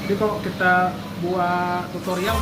Jadi kalau kita buat tutorial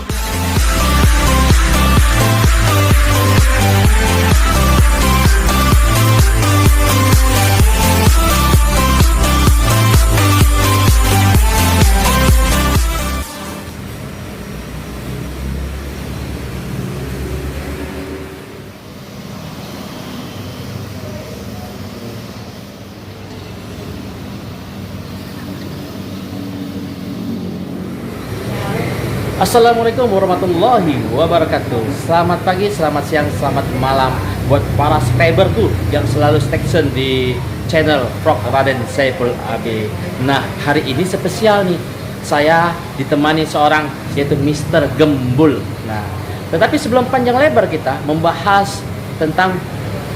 Assalamualaikum warahmatullahi wabarakatuh. Selamat pagi, selamat siang, selamat malam buat para subscriber tuh yang selalu stay tune di channel Vlog Raden Saiful AB. Nah, hari ini spesial nih. Saya ditemani seorang yaitu Mister Gembul. Nah, tetapi sebelum panjang lebar kita membahas tentang,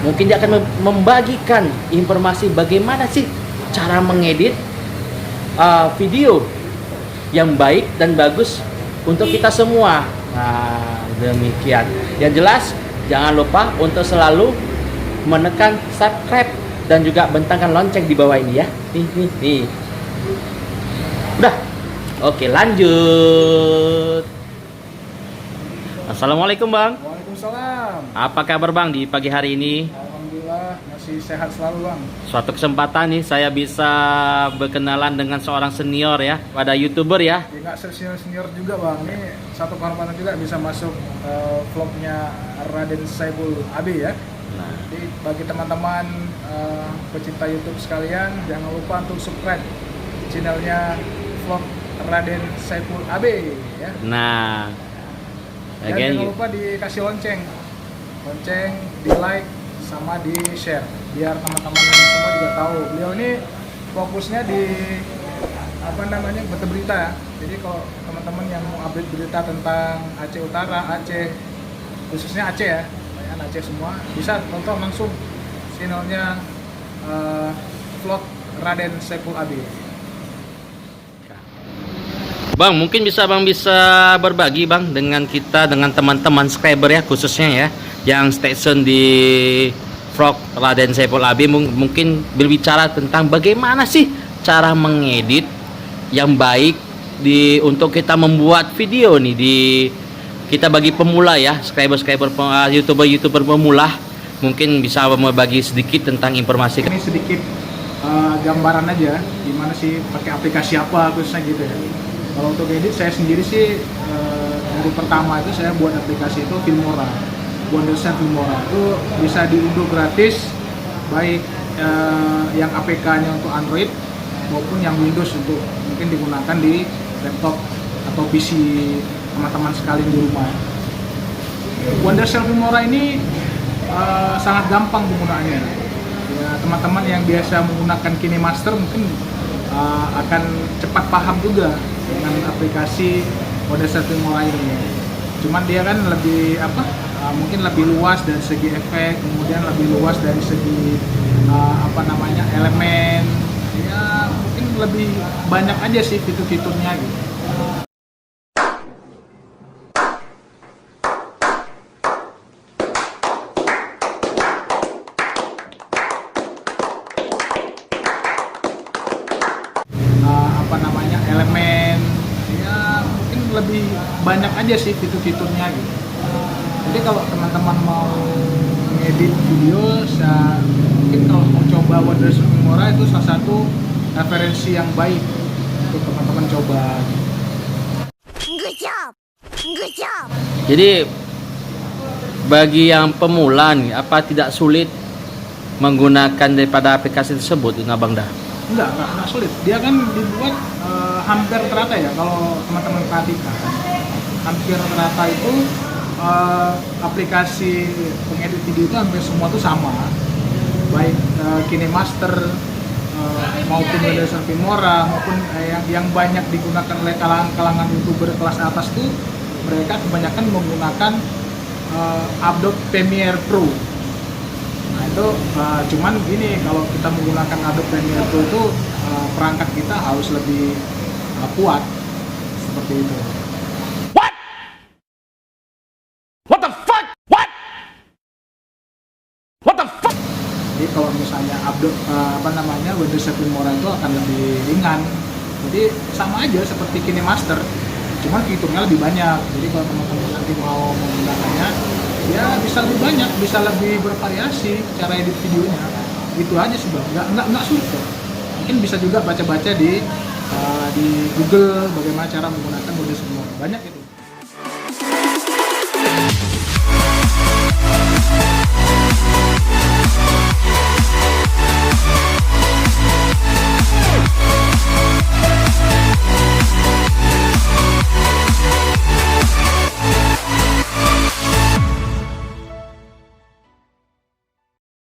mungkin dia akan membagikan informasi bagaimana sih cara mengedit video yang baik dan bagus untuk kita semua. Nah, demikian. Yang jelas, jangan lupa untuk selalu menekan subscribe dan juga bentangkan lonceng di bawah ini ya. Nih. Udah. Oke, lanjut. Assalamualaikum, Bang. Waalaikumsalam. Apa kabar, Bang, di pagi hari ini? Alhamdulillah masih sehat selalu, Bang. Suatu kesempatan nih saya bisa berkenalan dengan seorang senior ya, pada YouTuber ya. Ya, nggak senior juga, Bang. Ini satu kehormatan juga bisa masuk vlognya Raden Saiful AB ya. Nah, Jadi bagi teman-teman pecinta YouTube sekalian, jangan lupa untuk subscribe channelnya vlog Raden Saiful AB ya. nah, Dan again, jangan lupa dikasih lonceng, di like sama di share, biar teman-teman semua juga tahu. Beliau ini fokusnya di berita ya. Jadi kalau teman-teman yang mau update berita tentang Aceh Utara, Aceh, khususnya Aceh ya, kebanyakan Aceh semua, bisa tonton langsung channelnya vlog Raden Saiful AB. Bang, mungkin bisa berbagi Bang dengan kita, dengan teman-teman subscriber ya, khususnya ya yang stay tune di vlog Raden Saiful AB, mungkin berbicara tentang bagaimana sih cara mengedit yang baik untuk kita membuat video nih kita bagi pemula ya, subscriber YouTuber pemula, mungkin bisa berbagi sedikit tentang informasi. Ini sedikit gambaran aja gimana sih pakai aplikasi apa khususnya gitu ya. Kalau untuk edit saya sendiri sih dari pertama itu saya buat aplikasi itu Filmora, Wondershare Filmora itu bisa diunduh gratis, baik yang APK-nya untuk Android maupun yang Windows untuk mungkin digunakan di laptop atau PC teman-teman sekalian di rumah. Wondershare Filmora ini sangat gampang penggunaannya. Ya, teman-teman yang biasa menggunakan KineMaster mungkin akan cepat paham juga dengan aplikasi Wondershare Filmora ini. Cuman dia kan lebih mungkin lebih luas dari segi efek, kemudian lebih luas dari segi elemen. Ya mungkin lebih banyak aja sih fitur-fiturnya gitu. Elemen ya mungkin lebih banyak aja sih fitur-fiturnya gitu. Jadi kalau teman-teman mau ngedit video, mungkin kalau mau coba Wondershare Filmora itu salah satu referensi yang baik untuk teman-teman coba. Good job. Good job. Jadi bagi yang pemula nih, apa tidak sulit menggunakan daripada aplikasi tersebut, Bang Dah? Enggak sulit. Dia kan dibuat hampir rata ya, kalau teman-teman perhatikan. Hampir rata itu aplikasi pengedit video itu hampir semua tuh sama. Baik KineMaster maupun Wondershare Filmora maupun yang banyak digunakan oleh kalangan YouTuber kelas atas tuh, mereka kebanyakan menggunakan Adobe Premiere Pro. Nah itu cuman gini, kalau kita menggunakan Adobe Premiere Pro itu perangkat kita harus lebih kuat seperti itu. What the fuck? What the fuck? Jadi kalau misalnya Wondershare Filmora itu akan lebih ringan Jadi sama aja seperti KineMaster, cuman fiturnya lebih banyak. Jadi kalau teman-teman nanti mau menggunakannya, ya bisa lebih banyak, bisa lebih bervariasi cara edit videonya. Itu aja sih bang, nggak sulit kok. Mungkin bisa juga baca-baca di Google bagaimana cara menggunakan mode semua. Banyak itu.